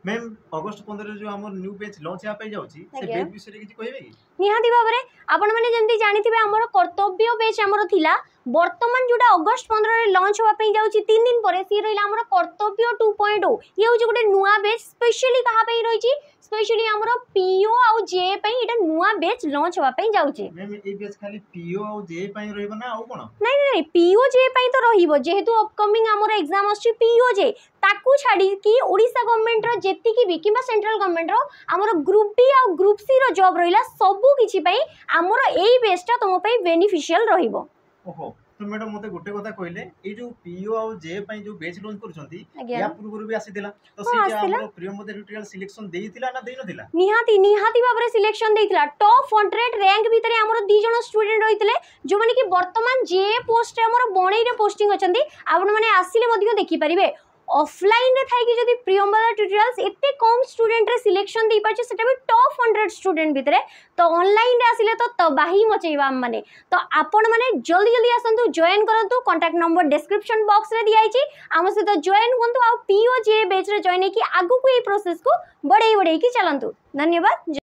Ma'am अगस्त 15 जो हमर new batch launch हेबा जाउची से बैच विषय किछि कहबे कि निहाती भाबरे आपण माने जंती जानिथिबे हमर कर्तव्य बैच हमर थिला वर्तमान जोटा अगस्त 15 रे लॉन्च होवा पई जाउची 3 दिन परे सी रहिला हमर कर्तव्य 2.0 ये होची गोटे नुवा बैच स्पेशली कहा पई रहिची स्पेशली हमर पीओ आ जे पई एटा नुवा बैच लॉन्च होवा पई जाउची मैम ए बैच खाली पीओ आ जे पई रहबो ना आ कोन नहीं नहीं पीओ जे पई तो रहिबो जेहेतु अपकमिंग हमर एग्जाम आछि पीओ जे ताकू छाड़ी कि ओडिसा गवर्नमेंट रो जेति की भी किबा सेंट्रल गवर्नमेंट रो हमर ग्रुप बी आ ग्रुप सी रो जॉब रहिला सब किछि पई हमर एई बेसटा तुम पई बेनिफिशियल रहिबो। ओहो तो मैडम मते गोटे कथा कहले ए जो पीओ आ जे पई जो बैच लॉन्च करछंती या पूर्व भी आसीतिला तो से हमर प्रिय मते ट्यूटोरियल सिलेक्शन देइतिला ना देइ नथिला निहाती निहाती बाबरे सिलेक्शन देइतिला टॉप 100 रैंक भीतरे हमर 2 जण स्टूडेंट रहितले जो माने कि वर्तमान जे पोस्ट हमर बणई रे पोस्टिंग अछंती आपण माने आसीले मधियो देखि परिबे ऑफलाइन रे थाई कि जदी प्रियंवदा ट्यूटोरियल्स एते कम स्टूडेंट रे सिलेक्शन दे पाछे सेटा भी टॉप 100 स्टूडेंट भितरे तो ऑनलाइन रे आसीले तो तबाही मचेबा माने तो आपण माने जल्दी जल्दी आसंतु जॉइन करंतु कांटेक्ट नंबर डिस्क्रिप्शन बॉक्स रे दिया आइची हम से तो जॉइन होंतु आ पीओ जे बैच रे जॉइन की आगु को ए प्रोसेस को बढ़ई बढ़ई की चलंतु। धन्यवाद।